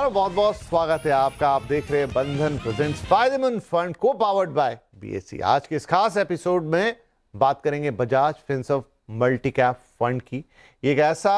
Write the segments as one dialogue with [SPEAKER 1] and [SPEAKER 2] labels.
[SPEAKER 1] नमस्कार और बहुत बहुत स्वागत है आपका। आप देख रहे हैं बंधन प्रेजेंट्स फायदेमंद फंड को पावर्ड बाय बीएसई। आज के इस खास एपिसोड में बात करेंगे Bajaj Finserv multi cap fund की। ये एक ऐसा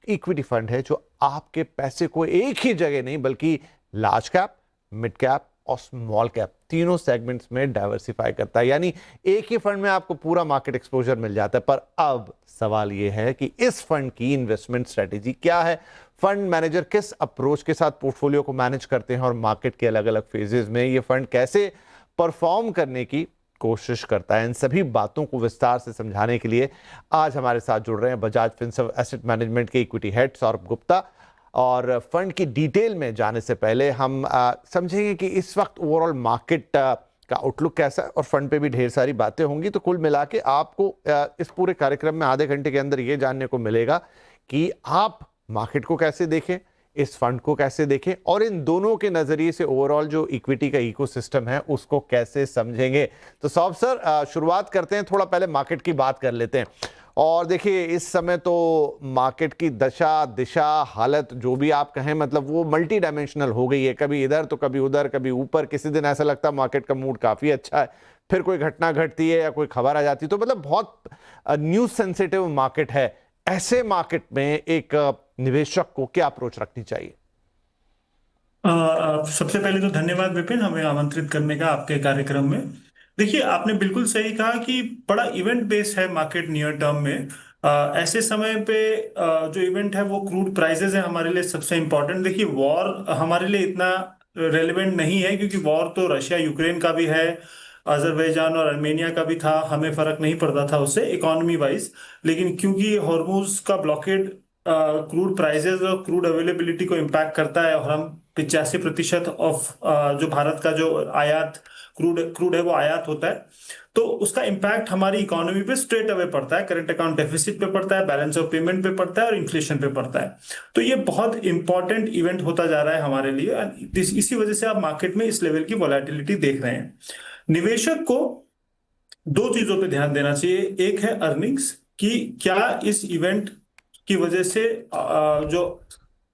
[SPEAKER 1] इक्विटी फंड है जो आपके पैसे को एक ही जगह नहीं बल्कि लार्ज कैप, मिड कैप और स्मॉल कैप तीनों सेगमेंट्स में डाइवर्सिफाई करता है। यानी एक ही फंड में आपको पूरा मार्केट एक्सपोजर मिल जाता है। पर अब सवाल यह है कि इस फंड की इन्वेस्टमेंट स्ट्रेटेजी क्या है, फंड मैनेजर किस अप्रोच के साथ पोर्टफोलियो को मैनेज करते हैं और मार्केट के अलग अलग फेजेस में ये फंड कैसे परफॉर्म करने की कोशिश करता है। इन सभी बातों को विस्तार से समझाने के लिए आज हमारे साथ जुड़ रहे हैं बजाज फिनसर्व एसेट मैनेजमेंट के इक्विटी हेड सौरभ गुप्ता। और फंड की डिटेल में जाने से पहले हम समझेंगे कि इस वक्त ओवरऑल मार्केट का आउटलुक कैसा है और फंड पे भी ढेर सारी बातें होंगी। तो कुल मिला के आपको इस पूरे कार्यक्रम में आधे घंटे के अंदर ये जानने को मिलेगा कि आप मार्केट को कैसे देखें, इस फंड को कैसे देखें और इन दोनों के नजरिए से ओवरऑल जो इक्विटी का इकोसिस्टम है उसको कैसे समझेंगे। तो सौरभ सर, शुरुआत करते हैं, थोड़ा पहले मार्केट की बात कर लेते हैं। और देखिए इस समय तो मार्केट की दशा, दिशा, हालत जो भी आप कहें, मतलब वो मल्टी डायमेंशनल हो गई है। कभी इधर तो कभी उधर, कभी ऊपर। किसी दिन ऐसा लगता है मार्केट का मूड काफी अच्छा है, फिर कोई घटना घटती है या कोई खबर आ जाती है, तो मतलब बहुत न्यूज सेंसिटिव मार्केट है। ऐसे मार्केट में एक निवेशक को क्या अप्रोच रखनी चाहिए?
[SPEAKER 2] सबसे पहले तो धन्यवाद विपिन, हमें आमंत्रित करने का आपके कार्यक्रम में। देखिए, आपने बिल्कुल सही कहा कि बड़ा इवेंट बेस्ड है मार्केट नियर टर्म में। ऐसे समय पे जो इवेंट है वो क्रूड प्राइसेस है हमारे लिए सबसे इम्पोर्टेंट। देखिए, वॉर हमारे लिए इतना रेलेवेंट नहीं है क्योंकि वॉर तो रशिया यूक्रेन का भी है, अजरबैजान और अर्मेनिया का भी था, हमें फर्क नहीं पड़ता था उससे इकोनॉमी वाइज। लेकिन क्योंकि हॉर्मुज का ब्लॉकेड क्रूड प्राइसेस और क्रूड अवेलेबिलिटी को इम्पैक्ट करता है और हम 85% ऑफ जो भारत का जो आयात क्रूड क्रूड है वो आयात होता है, तो उसका इम्पैक्ट हमारी इकोनॉमी पे स्ट्रेट अवे पड़ता है। करंट अकाउंट डेफिसिट पे पड़ता है, बैलेंस ऑफ पेमेंट पे पड़ता है और इन्फ्लेशन पे पड़ता है। तो ये बहुत इंपॉर्टेंट इवेंट होता जा रहा है हमारे लिए। इसी वजह से आप मार्केट में इस लेवल की वॉलेटिलिटी देख रहे हैं। निवेशक को दो चीजों पे ध्यान देना चाहिए। एक है अर्निंग्स, कि क्या इस इवेंट की वजह से जो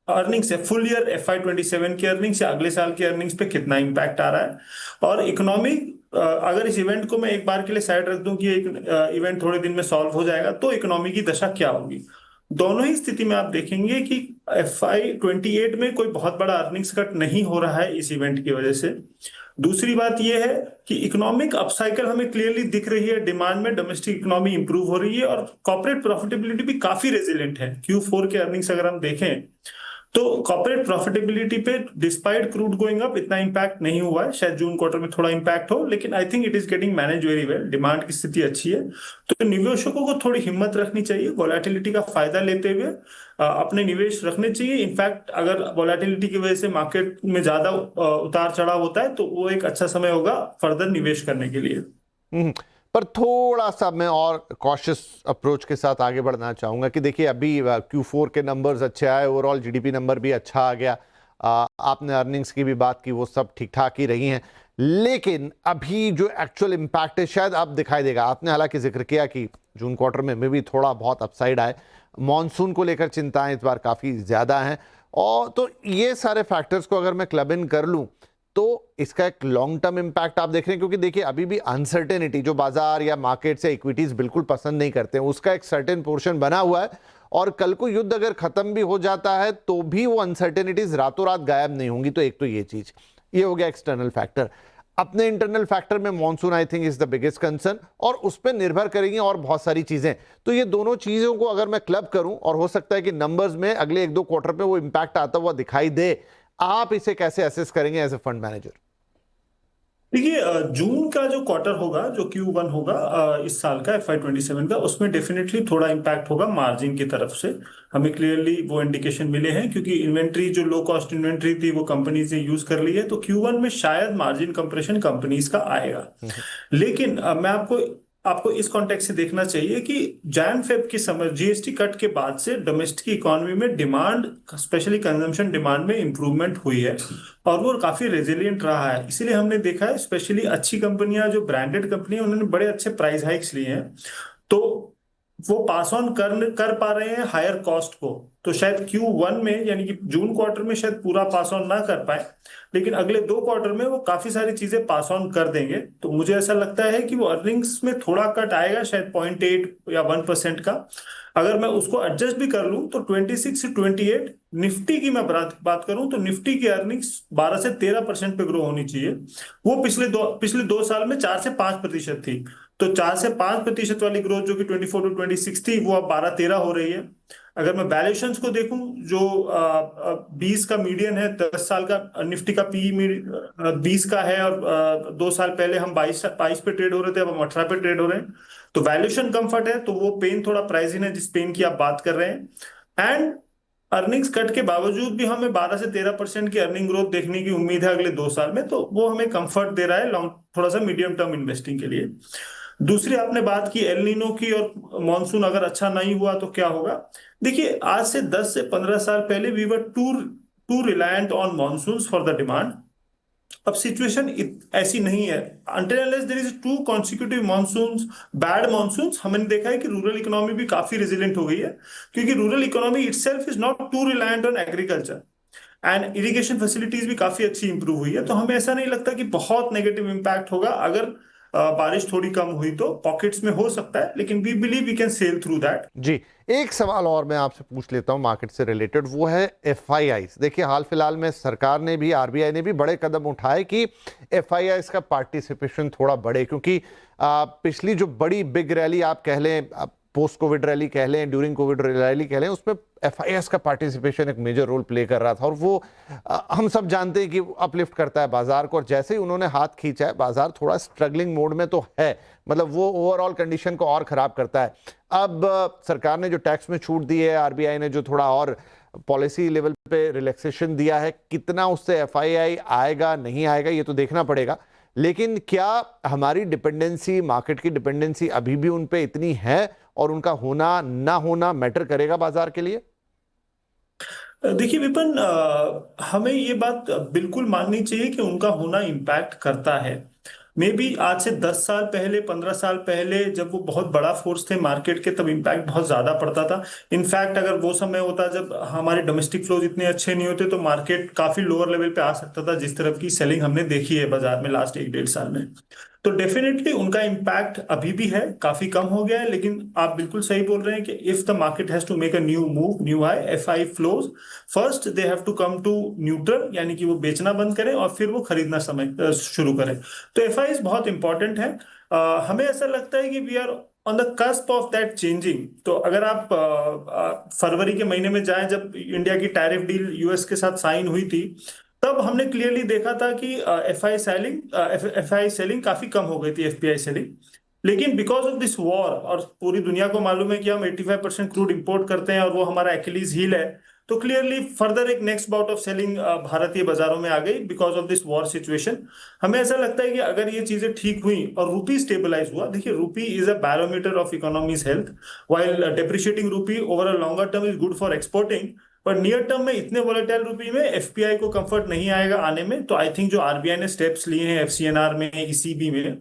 [SPEAKER 2] अर्निंग्स है, फुल ईयर FY 27 की अर्निंग्स या अगले साल की अर्निंग्स पे कितना इम्पैक्ट आ रहा है। और इकोनॉमिक, अगर इस इवेंट को मैं एक बार के लिए साइड रख दूं कि एक इवेंट थोड़े दिन में सॉल्व हो जाएगा, तो इकोनॉमी की दशा क्या होगी। दोनों ही स्थिति में आप देखेंगे कि FY 28 में कोई बहुत बड़ा अर्निंग्स कट नहीं हो रहा है इस इवेंट की वजह से। दूसरी बात यह है कि इकोनॉमिक अपसाइकल हमें क्लियरली दिख रही है, डिमांड में डोमेस्टिक इकोनॉमी इंप्रूव हो रही है और कॉर्पोरेट प्रॉफिटेबिलिटी भी काफी रेजिलेंट है। Q4 के अर्निंग्स अगर हम देखें तो कॉर्पोरेट प्रॉफिटेबिलिटी पे डिस्पाइट क्रूड गोइंग अप इतना इंपैक्ट नहीं हुआ है। शायद जून क्वार्टर में थोड़ा इंपैक्ट हो, लेकिन I think it is getting manage very well. Demand की स्थिति अच्छी है, तो निवेशकों को थोड़ी हिम्मत रखनी चाहिए, वोलेटिलिटी का फायदा लेते हुए अपने निवेश रखने चाहिए। इनफैक्ट अगर वोलेटिलिटी की वजह से मार्केट में ज्यादा उतार चढ़ाव होता है तो वो एक अच्छा समय होगा फर्दर निवेश करने के लिए।
[SPEAKER 1] पर थोड़ा सा मैं और कॉशियस अप्रोच के साथ आगे बढ़ना चाहूंगा कि देखिए अभी Q4 के नंबर्स अच्छे आए, ओवरऑल जीडीपी नंबर भी अच्छा आ गया। आपने अर्निंग्स की भी बात की, वो सब ठीक ठाक ही रही हैं। लेकिन अभी जो एक्चुअल इम्पैक्ट है शायद अब दिखाई देगा। आपने हालांकि जिक्र किया कि जून क्वार्टर में भी थोड़ा बहुत अपसाइड आए, मानसून को लेकर चिंताएं इस बार काफ़ी ज़्यादा हैं। और तो ये सारे फैक्टर्स को अगर मैं क्लब इन कर लूँ तो इसका एक लॉन्ग टर्म इंपैक्ट आप देख रहे हैं, क्योंकि देखिए अभी भी अनसर्टेनिटी जो बाजार या मार्केट से इक्विटीज बिल्कुल पसंद नहीं करते हैं, उसका एक सर्टेन पोर्शन बना हुआ है। और कल को युद्ध अगर खत्म भी हो जाता है तो भी वो अनसर्टेनिटीज रातों रात गायब नहीं होंगी। तो एक तो ये चीज, ये हो गया एक्सटर्नल फैक्टर। अपने इंटरनल फैक्टर में monsoon I think is the biggest concern और उस पर निर्भर करेंगी और बहुत सारी चीजें। तो ये दोनों चीजों को अगर मैं क्लब करूं और हो सकता है कि नंबर्स में अगले 1-2 क्वार्टर पे वो इंपैक्ट आता हुआ दिखाई दे, आप इसे कैसे असेस करेंगे एज ए फंड मैनेजर?
[SPEAKER 2] देखिए, जून का जो क्वार्टर होगा, जो Q1 होगा इस साल का FY 27 का, उसमें डेफिनेटली थोड़ा इम्पैक्ट होगा मार्जिन की तरफ से। हमें क्लियरली वो इंडिकेशन मिले हैं क्योंकि इन्वेंट्री, जो लो कॉस्ट इन्वेंट्री थी, वो कंपनीज ने यूज कर ली है। तो Q1 में शायद मार्जिन कंप्रेशन कंपनीज का आएगा। लेकिन मैं आपको आपको इस कॉन्टेक्स्ट से देखना चाहिए कि जैन फेब के समय जीएसटी कट के बाद से डोमेस्टिक इकोनॉमी में डिमांड, स्पेशली कंजम्पशन डिमांड में इंप्रूवमेंट हुई है और वो काफी रेजिलियंट रहा है। इसीलिए हमने देखा है स्पेशली अच्छी कंपनियां, जो ब्रांडेड कंपनियां, उन्होंने बड़े अच्छे प्राइस हाइक्स लिए हैं। तो वो पास ऑन कर पा रहे हैं हायर कॉस्ट को। तो शायद Q1 में यानी कि जून क्वार्टर में शायद पूरा पास ऑन ना कर पाए, लेकिन अगले 2 क्वार्टर में वो काफी सारी चीजें पास ऑन कर देंगे। तो मुझे ऐसा लगता है कि वो अर्निंग्स में थोड़ा कट आएगा, शायद 0.8 या 1% का। अगर मैं उसको एडजस्ट भी कर लूं तो 26 से 28 निफ्टी की मैं बात करूं तो निफ्टी की अर्निंग्स 12 से 13% पे ग्रो होनी चाहिए। वो पिछले दो साल में 4 से 5% थी। तो 4 से 5% वाली ग्रोथ जो कि 24 to 26 थी, वो अब 12-13 हो रही है। अगर मैं वैल्यूएशंस को देखूं, जो 20 का मीडियन है 10 साल का, निफ्टी का पी 20 का है, और 2 साल पहले हम 22 पे ट्रेड हो रहे थे, अब हम 18 पे ट्रेड हो रहे हैं। तो वैल्यूएशन कंफर्ट है, तो वो पेन थोड़ा प्राइसिंग है जिस पेन की आप बात कर रहे हैं। एंड अर्निंग्स कट के बावजूद भी हमें 12 से 13% की अर्निंग ग्रोथ देखने की उम्मीद है अगले 2 साल में, तो वो हमें कंफर्ट दे रहा है लॉन्ग, थोड़ा सा मीडियम टर्म इन्वेस्टिंग के लिए। दूसरी आपने बात की एल नीनो की, और मॉनसून अगर अच्छा नहीं हुआ तो क्या होगा। देखिए, आज से 10 से 15 साल पहले we were too too reliant on monsoons for the demand. अब सिचुएशन ऐसी नहीं है। until unless there is two consecutive monsoons, bad monsoons, हमने देखा है कि रूरल इकोनॉमी भी काफी रेजिलिएंट हो गई है, क्योंकि rural economy itself is not too reliant on agriculture, and irrigation facilities भी काफी अच्छी इंप्रूव हुई है। तो हमें ऐसा नहीं लगता कि बहुत नेगेटिव इम्पैक्ट होगा। अगर बारिश थोड़ी कम हुई तो पॉकेट्स में हो सकता है, लेकिन we believe we can sell through that.
[SPEAKER 1] जी, एक सवाल और मैं आपसे पूछ लेता हूं मार्केट से रिलेटेड, वो है एफआईआईस। देखिए, हाल फिलहाल में सरकार ने भी, आरबीआई ने भी बड़े कदम उठाए कि एफआईआईस का पार्टिसिपेशन थोड़ा बढ़े, क्योंकि पिछली जो बड़ी बिग रैली आप कह लें, पोस्ट कोविड रैली कह लें, ड्यूरिंग कोविड रैली कह लें, उसमें एफआईआईएस का पार्टिसिपेशन एक मेजर रोल प्ले कर रहा था, और वो हम सब जानते हैं कि अपलिफ्ट करता है बाजार को, और जैसे ही उन्होंने हाथ खींचा है, बाजार थोड़ा स्ट्रगलिंग मोड में तो है, मतलब वो ओवरऑल कंडीशन को और खराब करता है। अब सरकार ने जो टैक्स में छूट दी है, आरबीआई ने जो थोड़ा और पॉलिसी लेवल पे रिलैक्सेशन दिया है, कितना उससे एफआईआई आएगा नहीं आएगा ये तो देखना पड़ेगा। लेकिन क्या हमारी डिपेंडेंसी, मार्केट की डिपेंडेंसी अभी भी उन पे इतनी है, और उनका होना ना होना मैटर करेगा बाजार के लिए?
[SPEAKER 2] देखिए विपिन, हमें ये बात बिल्कुल माननी चाहिए कि उनका होना इम्पैक्ट करता है। मे बी आज से 10 साल पहले, 15 साल पहले, जब वो बहुत बड़ा फोर्स थे मार्केट के, तब इम्पैक्ट बहुत ज्यादा पड़ता था। इनफैक्ट अगर वो समय होता जब हमारे डोमेस्टिक फ्लोज इतने अच्छे नहीं होते, तो मार्केट काफी लोअर लेवल पे आ सकता था, जिस तरह की सेलिंग हमने देखी है बाजार में लास्ट 1-1.5 साल में। तो डेफिनेटली उनका इम्पैक्ट अभी भी है, काफी कम हो गया है। लेकिन आप बिल्कुल सही बोल रहे हैं कि if the market has to make a new move, new high, FII flows, first they have to come to neutral, यानी कि वो बेचना बंद करें और फिर वो खरीदना समय शुरू करें। तो एफआई बहुत इंपॉर्टेंट है। हमें ऐसा लगता है कि we are on the cusp of that changing. तो अगर आप फरवरी के महीने में जाएं, जब इंडिया की टैरिफ डील यूएस के साथ साइन हुई थी, तब हमने क्लियरली देखा था कि एफआई सेलिंग काफी कम हो गई थी, एफपीआई सेलिंग। लेकिन बिकॉज ऑफ दिस वॉर, और पूरी दुनिया को मालूम है कि हम 85% क्रूड इंपोर्ट करते हैं और वो हमारा एक्यूलीज हील है, तो क्लियरली फर्दर एक नेक्स्ट बाउट ऑफ सेलिंग भारतीय बाजारों में आ गई because of this war situation. हमें ऐसा लगता है कि अगर ये चीजें ठीक हुई और रूपी स्टेबलाइज हुआ, देखिए rupee is a barometer of economy's health, while depreciating rupee over a longer term is good for exporting. पर नियर टर्म में इतने वोलेटाइल रूपी में एफपीआई को कंफर्ट नहीं आएगा आने में। तो आई थिंक जो आरबीआई ने स्टेप्स लिए हैं एफसीएनआर में, ईसीबी में,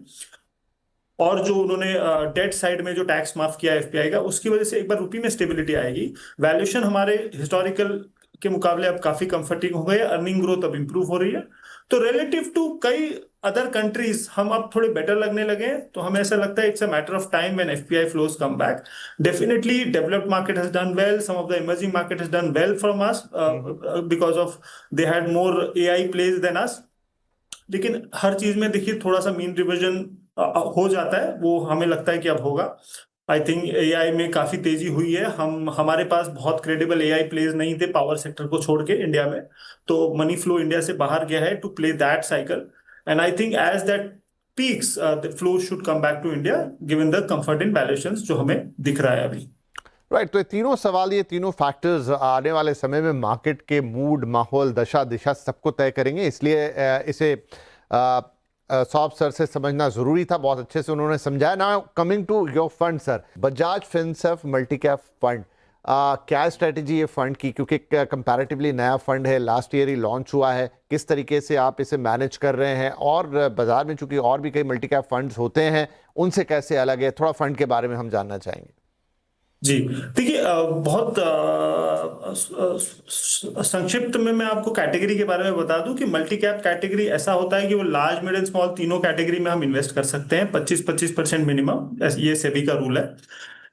[SPEAKER 2] और जो उन्होंने डेट साइड में जो टैक्स माफ किया एफपीआई का, उसकी वजह से एक बार रुपी में स्टेबिलिटी आएगी। वैल्यूएशन हमारे हिस्टोरिकल के मुकाबले अब काफी कंफर्टिंग हो गए, अर्निंग ग्रोथ अब इंप्रूव हो रही है। तो रिलेटिव टू कई अदर कंट्रीज हम अब थोड़े बेटर लगने लगे हैं। तो हमें ऐसा लगता है it's a matter of time when FPI flows come back. Definitely developed market has done well, some of the emerging market has done well from us because of they had more AI plays than us. लेकिन हर चीज में देखिए थोड़ा सा mean reversion हो जाता है, वो हमें लगता है कि अब होगा। आई थिंक एआई में काफी तेजी हुई है। हमारे पास बहुत क्रेडिबल एआई प्लेयर्स नहीं थे पावर सेक्टर को छोड़ के इंडिया में, तो मनी फ्लो इंडिया से बाहर गया है to play that cycle. And I think as that peaks the flow should come back to India, given the comfort in valuations जो हमें दिख रहा है अभी।
[SPEAKER 1] राइट, तो ये तीनों सवाल, ये तीनों फैक्टर्स आने वाले समय में मार्केट के मूड, माहौल, दशा दिशा सबको तय करेंगे। इसलिए इसे सौब सर से समझना जरूरी था, बहुत अच्छे से उन्होंने समझाया। Now coming to your fund sir, Bajaj Finserv multi cap fund, क्या स्ट्रेटेजी है फंड की, क्योंकि कंपैरेटिवली नया फंड है, लास्ट ईयर ही लॉन्च हुआ है, किस तरीके से आप इसे मैनेज कर रहे हैं, और बाजार में चूंकि और भी कई मल्टी कैप फंड्स होते हैं, उनसे कैसे अलग है, थोड़ा फंड के बारे में हम जानना चाहेंगे।
[SPEAKER 2] जी देखिए, बहुत संक्षिप्त में मैं आपको कैटेगरी के बारे में बता दूं कि मल्टी कैप कैटेगरी ऐसा होता है कि वो लार्ज मिड एंड स्मॉल तीनों कैटेगरी में हम इन्वेस्ट कर सकते हैं, 25-25% मिनिमम, ये सेबी का रूल है।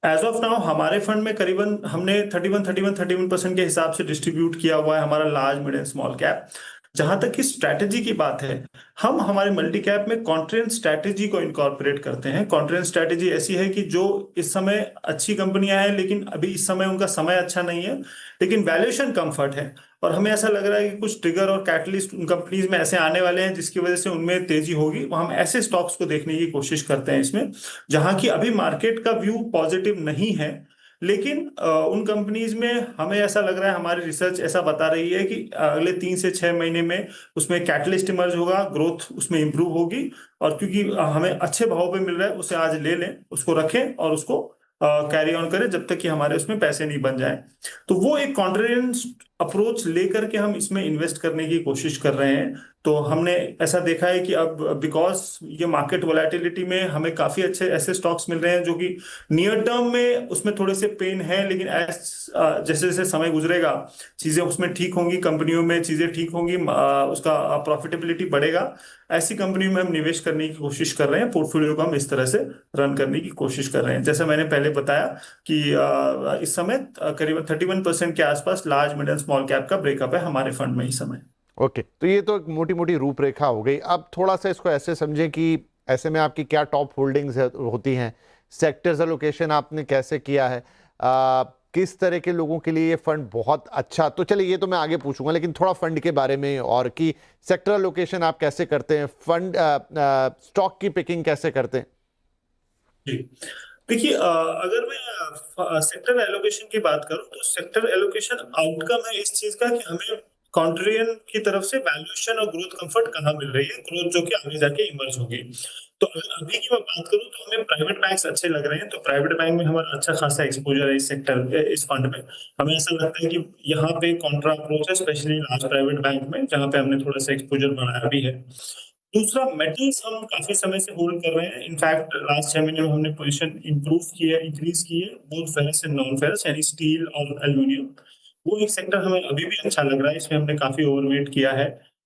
[SPEAKER 2] एज ऑफ नाउ हमारे फंड में करीबन हमने 31% के हिसाब से डिस्ट्रीब्यूट किया हुआ है हमारा large mid and small cap. जहां तक की स्ट्रैटेजी की बात है, हम हमारे मल्टी कैप में कॉन्ट्रेंट स्ट्रैटेजी को इनकॉर्पोरेट करते हैं। कॉन्ट्रेंट स्ट्रैटेजी ऐसी है कि जो इस समय अच्छी कंपनियां हैं, लेकिन अभी इस समय उनका समय अच्छा नहीं है, लेकिन वैल्यूएशन कंफर्ट है, और हमें ऐसा लग रहा है कि कुछ ट्रिगर और कैटलिस्ट उन कंपनीज में ऐसे आने वाले हैं जिसकी वजह से उनमें तेजी होगी। हम ऐसे स्टॉक्स को देखने की कोशिश करते हैं इसमें, जहां की अभी मार्केट का व्यू पॉजिटिव नहीं है, लेकिन उन कंपनीज में हमें ऐसा लग रहा है, हमारी रिसर्च ऐसा बता रही है कि अगले 3 से 6 महीने में उसमें कैटलिस्ट इमर्ज होगा, ग्रोथ उसमें इंप्रूव होगी। और क्योंकि हमें अच्छे भाव पे मिल रहा है, उसे आज ले लें, उसको रखें और उसको कैरी ऑन करें जब तक कि हमारे उसमें पैसे नहीं बन जाए। तो वो एक कॉन्ट्रेरियन अप्रोच लेकर के हम इसमें इन्वेस्ट करने की कोशिश कर रहे हैं। तो हमने ऐसा देखा है कि अब बिकॉज ये मार्केट वोलेटिलिटी में हमें काफी अच्छे ऐसे स्टॉक्स मिल रहे हैं जो कि नियर टर्म में उसमें थोड़े से पेन है, लेकिन जैसे जैसे समय गुजरेगा चीजें उसमें ठीक होंगी, कंपनियों में चीजें ठीक होंगी, उसका प्रॉफिटेबिलिटी बढ़ेगा। ऐसी कंपनियों में हम निवेश करने की कोशिश कर रहे हैं, पोर्टफोलियो को हम इस तरह से रन करने की कोशिश कर रहे हैं। जैसा मैंने पहले बताया कि इस समय करीबन 31% के आसपास large mid and small cap का ब्रेकअप है हमारे फंड में इस समय।
[SPEAKER 1] ओके, तो ये तो एक मोटी मोटी रूपरेखा हो गई। अब थोड़ा सा इसको ऐसे समझें कि ऐसे में आपकी क्या टॉप होल्डिंग्स होती हैं, सेक्टर्स एलोकेशन आपने कैसे किया है, किस तरह के लोगों के लिए ये फंड बहुत अच्छा। तो चलिए ये तो मैं आगे पूछूंगा, लेकिन थोड़ा फंड के बारे में और कि सेक्टर एलोकेशन आप कैसे करते हैं, फंड स्टॉक की पिकिंग कैसे करते हैं।
[SPEAKER 2] जी देखिए, अगर मैं सेक्टर एलोकेशन की बात करूं तो सेक्टर एलोकेशन आउटकम है इस चीज का कि हमें कॉन्ट्रियन की तरफ से वैल्यूएशन और ग्रोथ कंफर्ट कहाँ मिल रही है, ग्रोथ जो कि आगे जाके इमर्ज होगी। तो अगर अभी की मैं बात करूं तो हमें प्राइवेट बैंक्स अच्छे लग रहे हैं, तो प्राइवेट बैंक में हमारा अच्छा खासा एक्सपोजर है इस सेक्टर, इस फंड में। हमें ऐसा लगता है कि यहाँ पे कॉन्ट्रा अप्रोच है, स्पेशली लार्ज प्राइवेट बैंक में, जहाँ पे हमने थोड़ा सा एक्सपोजर बढ़ाया भी है। दूसरा, मेटल्स हम काफी समय से होल्ड कर रहे हैं। इनफैक्ट लास्ट 6 महीने में हमने पोजीशन इंप्रूव की है, इंक्रीज की है, both ferrous and non ferrous, यानी स्टील और एल्यूमिनियम। वो एक सेक्टर हमें अभी भी अच्छा लग रहा है, इसमें हमने काफी ओवरवेट किया है।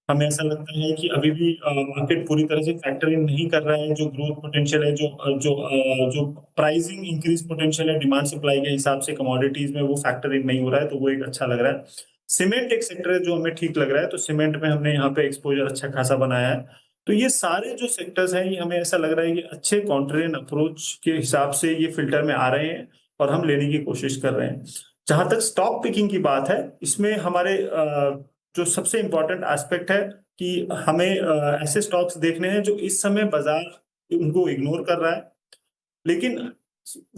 [SPEAKER 2] हमें ऐसा लगता है कि अभी भी मार्केट पूरी तरह से फैक्टर इन नहीं कर रहा है जो ग्रोथ पोटेंशियल है, जो प्राइसिंग इंक्रीज पोटेंशियल है डिमांड सप्लाई के हिसाब से कमोडिटीज में, वो फैक्टर इन नहीं हो रहा है, तो वो एक अच्छा लग रहा है। सीमेंट एक सेक्टर है जो हमें ठीक लग रहा है, तो सीमेंट में हमने यहाँ पे एक्सपोजर अच्छा खासा बनाया है। तो ये सारे जो सेक्टर्स हैं, ये हमें ऐसा लग रहा है कि अच्छे कॉन्ट्रेरियन अप्रोच के हिसाब से ये फिल्टर में आ रहे हैं और हम लेने की कोशिश कर रहे हैं। जहां तक स्टॉक पिकिंग की बात है, इसमें हमारे जो सबसे इंपॉर्टेंट एस्पेक्ट है कि हमें ऐसे स्टॉक्स देखने हैं जो इस समय बाजार उनको इग्नोर कर रहा है, लेकिन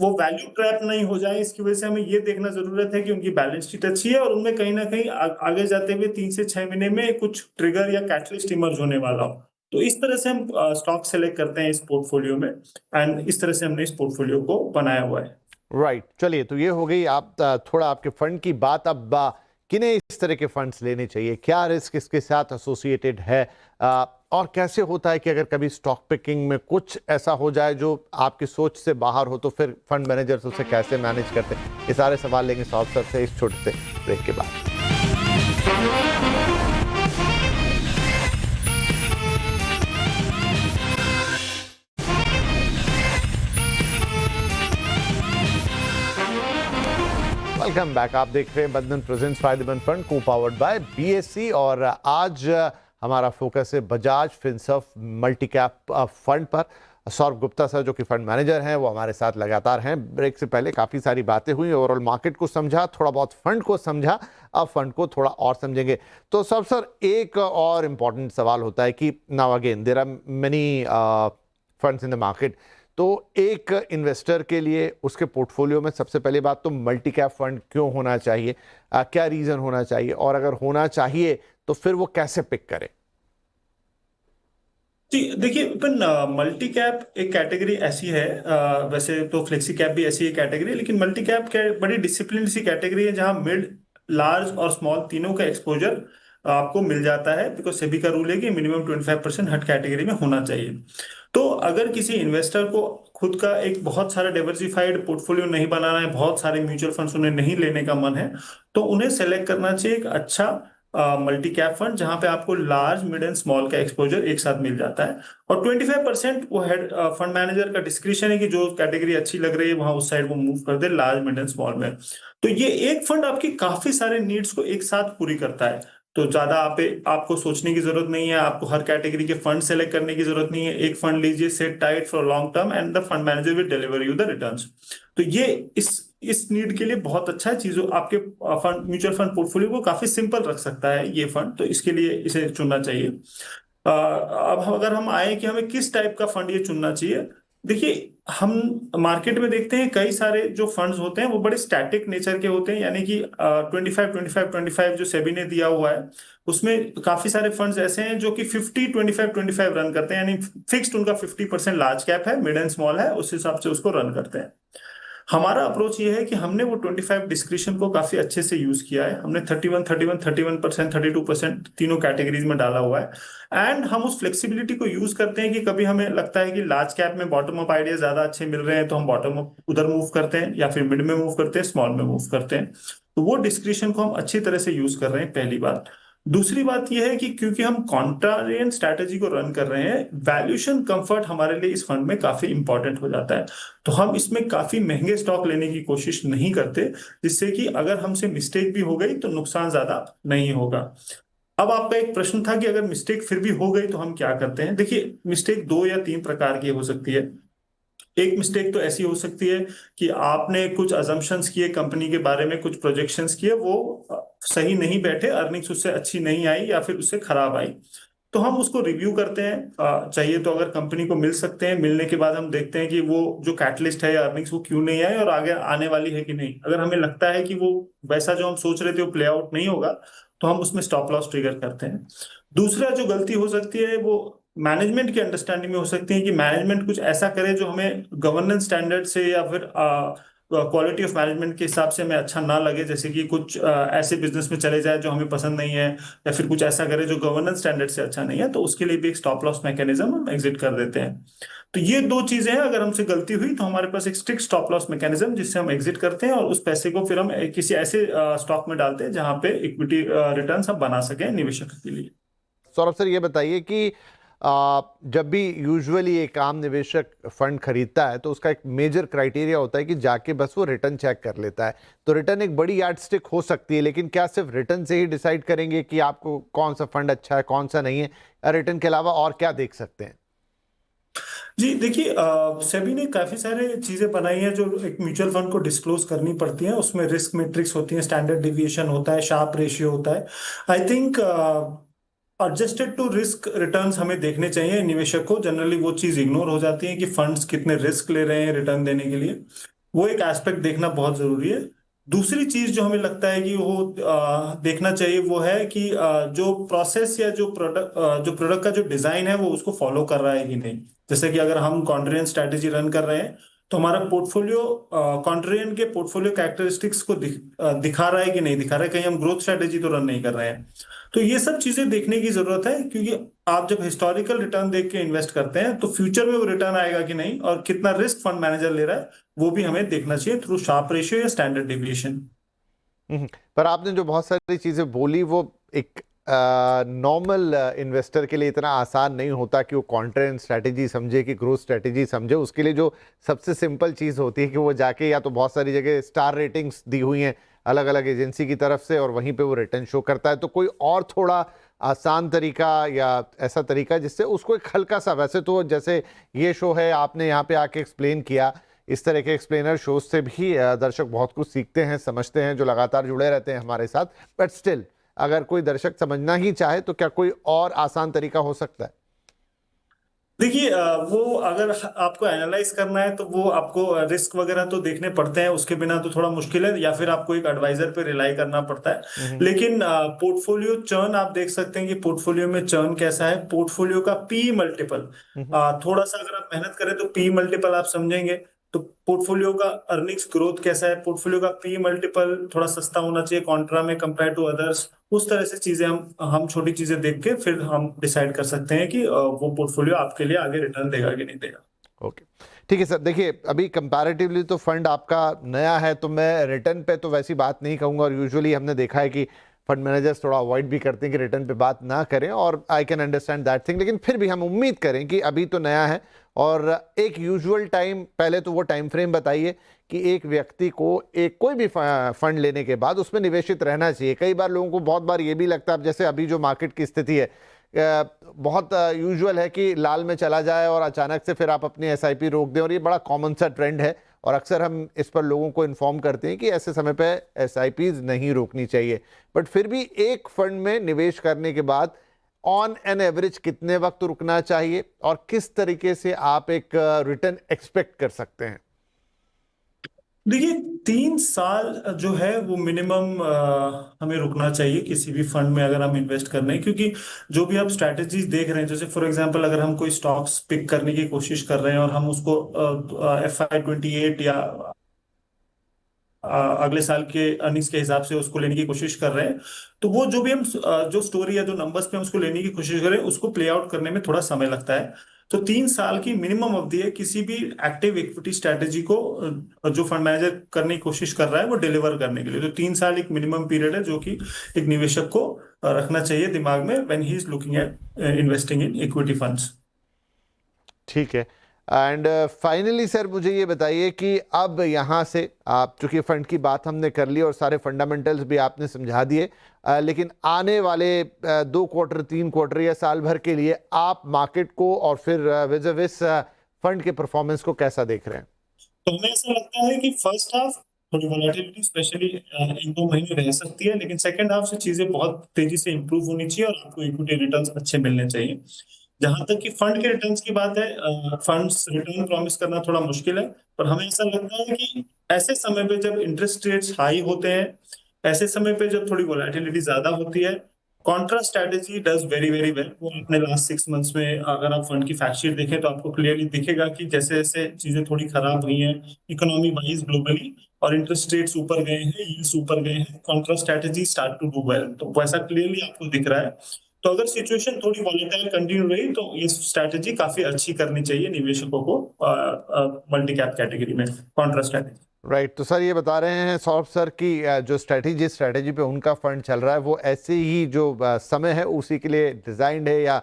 [SPEAKER 2] वो वैल्यू ट्रैप नहीं हो जाए, इसकी वजह से हमें ये देखना जरूरत है कि उनकी बैलेंस शीट अच्छी है और उनमें कहीं ना कहीं आगे जाते हुए 3 से 6 महीने में कुछ ट्रिगर या कैटलिस्ट इमर्ज होने वाला हो। तो इस तरह से हम स्टॉक सेलेक्ट करते हैं इस पोर्टफोलियो में, एंड इस तरह से हमने इस पोर्टफोलियो को बनाया हुआ है।
[SPEAKER 1] राइट, चलिए तो ये हो गई आप थोड़ा आपके फंड की बात। अब किन्हें इस तरह के फंड्स लेने चाहिए, क्या रिस्क इसके साथ एसोसिएटेड है, और कैसे होता है कि अगर कभी स्टॉक पिकिंग में कुछ ऐसा हो जाए जो आपकी सोच से बाहर हो, तो फिर फंड मैनेजर्स उसे कैसे मैनेज करते हैं। ये सारे सवाल लेंगे सौरभ सर से इस छोटे से ब्रेक के बाद। वेलकम बैक, आप देख रहे हैं बंधन प्रेजेंट्स फायदेमंद फंड को पावर्ड बाय बीएससी, और आज हमारा फोकस है Bajaj Finserv multi cap fund पर। सौरभ गुप्ता सर जो कि फंड मैनेजर हैं, वो हमारे साथ लगातार हैं। ब्रेक से पहले काफ़ी सारी बातें हुई, ओवरऑल मार्केट को समझा, थोड़ा बहुत फंड को समझा, अब फंड को थोड़ा और समझेंगे। तो सब सर एक और इम्पॉर्टेंट सवाल होता है कि now again there are many funds in the market, तो एक इन्वेस्टर के लिए उसके पोर्टफोलियो में सबसे पहली बात तो मल्टी कैप फंड क्यों होना चाहिए, क्या रीजन होना चाहिए, और अगर होना चाहिए तो फिर वो कैसे पिक करे।
[SPEAKER 2] जी देखिए विपिन, मल्टी कैप एक कैटेगरी ऐसी है, वैसे तो फ्लेक्सी कैप भी ऐसी ही कैटेगरी है, लेकिन मल्टी कैप बड़ी डिसिप्लिन सी कैटेगरी है जहां मिड, लार्ज और स्मॉल तीनों का एक्सपोजर आपको मिल जाता है, बिकॉज सेबी का रूल है कि मिनिमम 25% हर कैटेगरी में होना चाहिए। तो अगर किसी इन्वेस्टर को खुद का एक बहुत सारा डाइवर्सिफाइड पोर्टफोलियो नहीं बनाना है, बहुत सारे म्यूचुअल फंड्स उन्हें नहीं लेने का मन है, तो उन्हें सेलेक्ट करना चाहिए एक अच्छा मल्टी कैप फंड जहां पे आपको लार्ज मिड एंड स्मॉल का एक्सपोजर एक साथ मिल जाता है। और 25% वो हेड फंड मैनेजर का डिस्क्रिप्शन है कि जो कैटेगरी अच्छी लग रही है वहां उस साइड वो मूव कर दे लार्ज मिड एंड स्मॉल में। तो ये एक फंड आपकी काफी सारे नीड्स को एक साथ पूरी करता है। तो ज्यादा आपको सोचने की जरूरत नहीं है, आपको हर कैटेगरी के फंड सेलेक्ट करने की जरूरत नहीं है। एक फंड लीजिए, set tight for long term and the fund manager will deliver you the returns. तो ये इस नीड के लिए बहुत अच्छा है। चीजों आपके फंड म्यूचुअल फंड पोर्टफोलियो को काफी सिंपल रख सकता है ये फंड, तो इसके लिए इसे चुनना चाहिए। अब अगर हम आए कि हमें किस टाइप का फंड ये चुनना चाहिए, देखिए हम मार्केट में देखते हैं कई सारे जो फंड्स होते हैं वो बड़े स्टैटिक नेचर के होते हैं, यानी कि 25-25-25 जो सेबी ने दिया हुआ है उसमें काफी सारे फंड्स ऐसे हैं जो कि 50-25-25 रन करते हैं, यानी फिक्स्ड उनका 50% लार्ज कैप है, मिड एंड स्मॉल है, उस हिसाब से उसको रन करते हैं। हमारा अप्रोच ये है कि हमने वो 25 डिस्क्रिप्शन को काफी अच्छे से यूज किया है। हमने 31%, 32% तीनों कैटेगरीज में डाला हुआ है। एंड हम उस फ्लेक्सिबिलिटी को यूज करते हैं कि कभी हमें लगता है कि लार्ज कैप में बॉटम अप आइडिया ज्यादा अच्छे मिल रहे हैं तो हम बॉटम अप उधर मूव करते हैं, या फिर मिड में मूव करते हैं, स्मॉल में मूव करते हैं। तो वो डिस्क्रिप्शन को हम अच्छी तरह से यूज कर रहे हैं, पहली बात। दूसरी बात यह है कि क्योंकि हम कॉन्ट्रारियन स्ट्रैटेजी को रन कर रहे हैं, वैल्यूएशन कंफर्ट हमारे लिए इस फंड में काफी इंपॉर्टेंट हो जाता है। तो हम इसमें काफी महंगे स्टॉक लेने की कोशिश नहीं करते, जिससे कि अगर हमसे मिस्टेक भी हो गई तो नुकसान ज्यादा नहीं होगा। अब आपका एक प्रश्न था कि अगर मिस्टेक फिर भी हो गई तो हम क्या करते हैं। देखिए, मिस्टेक दो या तीन प्रकार की हो सकती है। एक मिस्टेक तो ऐसी हो सकती है कि आपने कुछ अजम्पशंस किए कंपनी के बारे में, कुछ प्रोजेक्शंस किए, वो सही नहीं बैठे, अर्निंग्स उससे अच्छी नहीं आई या फिर उससे खराब आई। तो हम उसको रिव्यू करते हैं, चाहिए तो अगर कंपनी को मिल सकते हैं, मिलने के बाद हम देखते हैं कि वो जो कैटलिस्ट है या अर्निंग्स वो क्यों नहीं आए और आगे आने वाली है कि नहीं। अगर हमें लगता है कि वो वैसा जो हम सोच रहे थे वो प्ले आउट नहीं होगा तो हम उसमें स्टॉप लॉस ट्रिगर करते हैं। दूसरा जो गलती हो सकती है वो मैनेजमेंट की अंडरस्टैंडिंग में हो सकती है कि मैनेजमेंट कुछ ऐसा करे जो हमें गवर्नेंस स्टैंडर्ड से या फिर क्वालिटी ऑफ मैनेजमेंट के हिसाब से हमें अच्छा ना लगे। जैसे कि कुछ ऐसे बिजनेस में चले जाए जो हमें पसंद नहीं है, या फिर कुछ ऐसा करे जो गवर्नेंस स्टैंडर्ड से अच्छा नहीं है, तो उसके लिए भी एक स्टॉप लॉस मैकेनिज्म हम एग्जिट कर देते हैं। तो ये दो चीजें हैं, अगर हमसे गलती हुई तो हमारे पास एक स्ट्रिक्ट स्टॉप लॉस मैकेनिज्म जिससे हम एग्जिट करते हैं और उस पैसे को फिर हम किसी ऐसे स्टॉक में डालते हैं जहां पे इक्विटी रिटर्न हम बना सकें निवेशक के लिए।
[SPEAKER 1] सौरभ सर, ये बताइए कि जब भी यूजुअली एक आम निवेशक फंड खरीदता है तो उसका एक मेजर क्राइटेरिया होता है कि जाके बस वो रिटर्न चेक कर लेता है। तो रिटर्न एक बड़ी यार्डस्टिक हो सकती है, लेकिन क्या सिर्फ रिटर्न से ही डिसाइड करेंगे कि आपको कौन सा फंड अच्छा है कौन सा नहीं है, या रिटर्न के अलावा और क्या देख सकते हैं?
[SPEAKER 2] जी देखिए, सेबी ने काफी सारे चीजें बनाई हैं जो एक म्यूचुअल फंड को डिस्क्लोज करनी पड़ती हैं। उसमें रिस्क मैट्रिक्स होती है, स्टैंडर्ड डिविएशन होता है, शार्प रेशियो होता है। I think adjusted to risk returns हमें देखने चाहिए निवेशक को। जनरली वो चीज इग्नोर हो जाती है कि फंड्स कितने रिस्क ले रहे हैं रिटर्न देने के लिए। वो एक एस्पेक्ट देखना बहुत जरूरी है। दूसरी चीज जो हमें लगता है कि वो देखना चाहिए वो है कि जो प्रोसेस या जो प्रोडक्ट का जो डिजाइन है वो उसको फॉलो कर रहा है कि नहीं। जैसे कि अगर हम कॉन्ट्रेरियन स्ट्रैटेजी रन कर रहे हैं तो हमारा पोर्टफोलियो कॉन्ट्रेरियन के पोर्टफोलियो कैरेक्टरिस्टिक्स को दिखा रहा है कि नहीं दिखा रहा है, कहीं हम ग्रोथ स्ट्रैटेजी तो रन नहीं कर रहे हैं। तो ये सब चीजें देखने की जरूरत है, क्योंकि आप जब हिस्टोरिकल रिटर्न देख के इन्वेस्ट करते हैं तो फ्यूचर में वो रिटर्न आएगा कि नहीं और कितना रिस्क फंड मैनेजर ले रहा है वो भी हमें देखना चाहिए थ्रू शार्प रेशियो या स्टैंडर्ड डेविएशन।
[SPEAKER 1] पर आपने जो बहुत सारी चीजें बोली वो एक नॉर्मल इन्वेस्टर के लिए इतना आसान नहीं होता कि वो कॉन्ट्रेंट स्ट्रैटेजी समझे कि ग्रोथ स्ट्रैटेजी समझे। उसके लिए जो सबसे सिंपल चीज़ होती है कि वो जाके, या तो बहुत सारी जगह स्टार रेटिंग्स दी हुई हैं अलग अलग एजेंसी की तरफ से और वहीं पे वो रिटर्न शो करता है, तो कोई और थोड़ा आसान तरीका या ऐसा तरीका जिससे उसको एक हल्का सा, वैसे तो जैसे ये शो है आपने यहाँ पे आके एक्सप्लेन किया, इस तरह के एक्सप्लेनर शोज से भी दर्शक बहुत कुछ सीखते हैं, समझते हैं, जो लगातार जुड़े रहते हैं हमारे साथ। बट स्टिल अगर कोई दर्शक समझना ही चाहे तो क्या कोई और आसान तरीका हो सकता है?
[SPEAKER 2] देखिए, वो अगर आपको एनालाइज करना है तो वो आपको रिस्क वगैरह तो देखने पड़ते हैं, उसके बिना तो थोड़ा मुश्किल है, या फिर आपको एक एडवाइजर पे रिलाई करना पड़ता है। लेकिन पोर्टफोलियो चर्न आप देख सकते हैं कि पोर्टफोलियो में चर्न कैसा है, पोर्टफोलियो का पी मल्टीपल। थोड़ा सा अगर आप मेहनत करें तो पी मल्टीपल आप समझेंगे। तो पोर्टफोलियो का अर्निंग्स ग्रोथ कैसा है, पोर्टफोलियो का पी मल्टीपल थोड़ा सस्ता होना चाहिए कॉन्ट्रा में कंपेयर टू अदर्स। उस तरह से चीजें हम छोटी चीजें देख के फिर हम डिसाइड कर सकते हैं कि वो पोर्टफोलियो आपके लिए आगे रिटर्न देगा कि नहीं देगा।
[SPEAKER 1] ओके, ठीक है सर। देखिए, अभी कंपैरेटिवली तो फंड आपका नया है, तो मैं रिटर्न पे तो वैसी बात नहीं कहूँगा, और यूजुअली हमने देखा है कि फंड मैनेजर्स थोड़ा अवॉइड भी करते हैं कि रिटर्न पे बात ना करें, और I can understand that thing. लेकिन फिर भी हम उम्मीद करें कि अभी तो नया है, और एक यूजुअल टाइम, पहले तो वो टाइम फ्रेम बताइए कि एक व्यक्ति को एक कोई भी फंड लेने के बाद उसमें निवेशित रहना चाहिए। कई बार लोगों को बहुत बार ये भी लगता है, अब जैसे अभी जो मार्केट की स्थिति है, बहुत यूजुअल है कि लाल में चला जाए और अचानक से फिर आप अपनी एसआईपी रोक दें, और ये बड़ा कॉमन सा ट्रेंड है, और अक्सर हम इस पर लोगों को इन्फॉर्म करते हैं कि ऐसे समय पे एसआईपीज नहीं रोकनी चाहिए। बट फिर भी एक फंड में निवेश करने के बाद ऑन एन एवरेज कितने वक्त रुकना चाहिए, और किस तरीके से आप एक रिटर्न एक्सपेक्ट कर सकते हैं?
[SPEAKER 2] देखिए, 3 साल जो है वो मिनिमम हमें रुकना चाहिए किसी भी फंड में अगर हम इन्वेस्ट कर रहे हैं, क्योंकि जो भी आप स्ट्रैटेजीज देख रहे हैं, जैसे फॉर एग्जांपल अगर हम कोई स्टॉक्स पिक करने की कोशिश कर रहे हैं और हम उसको FY 28 या अगले साल के अर्निंग्स के हिसाब से उसको लेने की कोशिश कर रहे हैं, तो वो जो भी हम जो स्टोरी या जो नंबर्स पे हम उसको लेने की कोशिश कर रहे हैं, उसको प्ले आउट करने में थोड़ा समय लगता है। तो 3 साल की मिनिमम अवधि है किसी भी एक्टिव इक्विटी स्ट्रैटेजी को जो फंड मैनेजर करने की कोशिश कर रहा है वो डिलीवर करने के लिए। तो 3 साल एक मिनिमम पीरियड है जो कि एक निवेशक को रखना चाहिए दिमाग में when he is looking at investing in equity funds.
[SPEAKER 1] ठीक है। एंड फाइनली सर, मुझे ये बताइए कि अब यहाँ से आप, चूंकि फंड की बात हमने कर ली और सारे फंडामेंटल्स भी आपने समझा दिए, लेकिन आने वाले 2 क्वार्टर, 3 क्वार्टर या साल भर के लिए आप मार्केट को और फिर विज़ फंड के परफॉर्मेंस को कैसा देख रहे हैं?
[SPEAKER 2] तो हमें ऐसा लगता है कि फर्स्ट हाफ थोड़ी वॉलेटिलिटी स्पेशली 1-2 महीने रह सकती है, लेकिन सेकंड हाफ से चीजें बहुत तेजी से इंप्रूव होनी चाहिए और आपको इक्विटी रिटर्न्स अच्छे मिलने चाहिए। जहां तक कि फंड के रिटर्न्स की बात है, फंड्स रिटर्न प्रॉमिस करना थोड़ा मुश्किल है, पर हमें ऐसा लगता है कि ऐसे समय पे जब इंटरेस्ट रेट्स हाई होते हैं, ऐसे समय पे जब थोड़ी वोलेटिलिटी ज्यादा होती है, Contra strategy does very very well. वो अपने लास्ट 6 मंथ्स में अगर आप फंड की फैक्ट शीट देखें तो आपको क्लियरली दिखेगा कि जैसे जैसे चीजें थोड़ी खराब हुई हैं इकोनॉमी वाइज ग्लोबली और इंटरेस्ट रेट्स ऊपर गए हैं, यील्ड्स ऊपर गए हैं, contra strategy start to do well. तो वैसा क्लियरली आपको दिख रहा है। तो अगर सिचुएशन थोड़ी वॉलेटाइल कंटिन्यू रही तो ये स्ट्रैटेजी काफी अच्छी करनी चाहिए निवेशकों को मल्टी कैप कैटेगरी में, कॉन्ट्रा स्ट्रैटेजी।
[SPEAKER 1] राइट। तो सर ये बता रहे हैं सौरभ सर की जो स्ट्रैटेजी पे उनका फंड चल रहा है वो ऐसे ही जो समय है उसी के लिए डिजाइंड है, या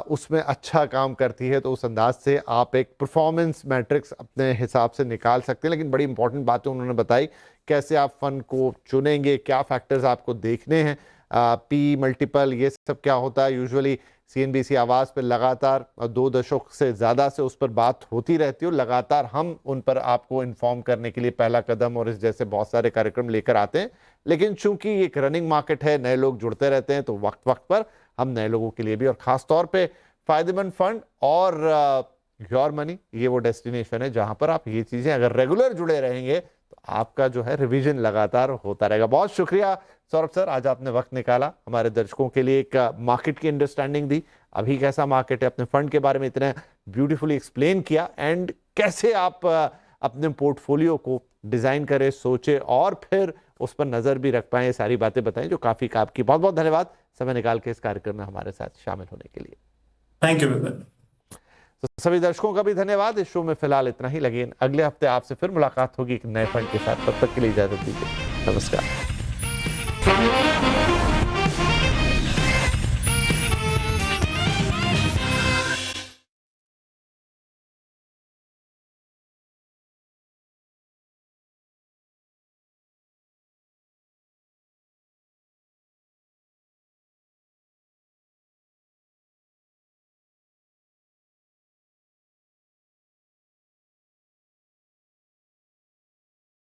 [SPEAKER 1] उसमें अच्छा काम करती है, तो उस अंदाज से आप एक परफॉर्मेंस मैट्रिक्स अपने हिसाब से निकाल सकते हैं। लेकिन बड़ी इंपॉर्टेंट बातें उन्होंने बताई, कैसे आप फंड को चुनेंगे, क्या फैक्टर्स आपको देखने हैं, पी मल्टीपल, ये सब क्या होता है। यूजुअली CNBC आवाज़ पे लगातार 2 दशक से ज़्यादा से उस पर बात होती रहती है, और लगातार हम उन पर आपको इन्फॉर्म करने के लिए पहला कदम और इस जैसे बहुत सारे कार्यक्रम लेकर आते हैं। लेकिन चूंकि एक रनिंग मार्केट है, नए लोग जुड़ते रहते हैं, तो वक्त वक्त पर हम नए लोगों के लिए भी, और ख़ास तौर पे फ़ायदेमंद फंड और योर मनी, ये वो डेस्टिनेशन है जहां पर आप ये चीज़ें अगर रेगुलर जुड़े रहेंगे तो आपका जो है रिवीजन लगातार होता रहेगा। बहुत शुक्रिया सौरभ सर, आज आपने वक्त निकाला, हमारे दर्शकों के लिए एक मार्केट की अंडरस्टैंडिंग दी, अभी कैसा मार्केट है, अपने फंड के बारे में इतना ब्यूटीफुली एक्सप्लेन किया, एंड कैसे आप अपने पोर्टफोलियो को डिजाइन करें, सोचे और फिर उस पर नजर भी रख पाए, सारी बातें बताएं जो काफी काम की। बहुत बहुत धन्यवाद समय निकाल के इस कार्यक्रम में हमारे साथ शामिल होने के लिए।
[SPEAKER 2] Thank you Vipin.
[SPEAKER 1] तो सभी दर्शकों का भी धन्यवाद। इस शो में फिलहाल इतना ही, लगे अगले हफ्ते आपसे फिर मुलाकात होगी एक नए फंड के साथ। तब तक के लिए इजाजत दीजिए, नमस्कार।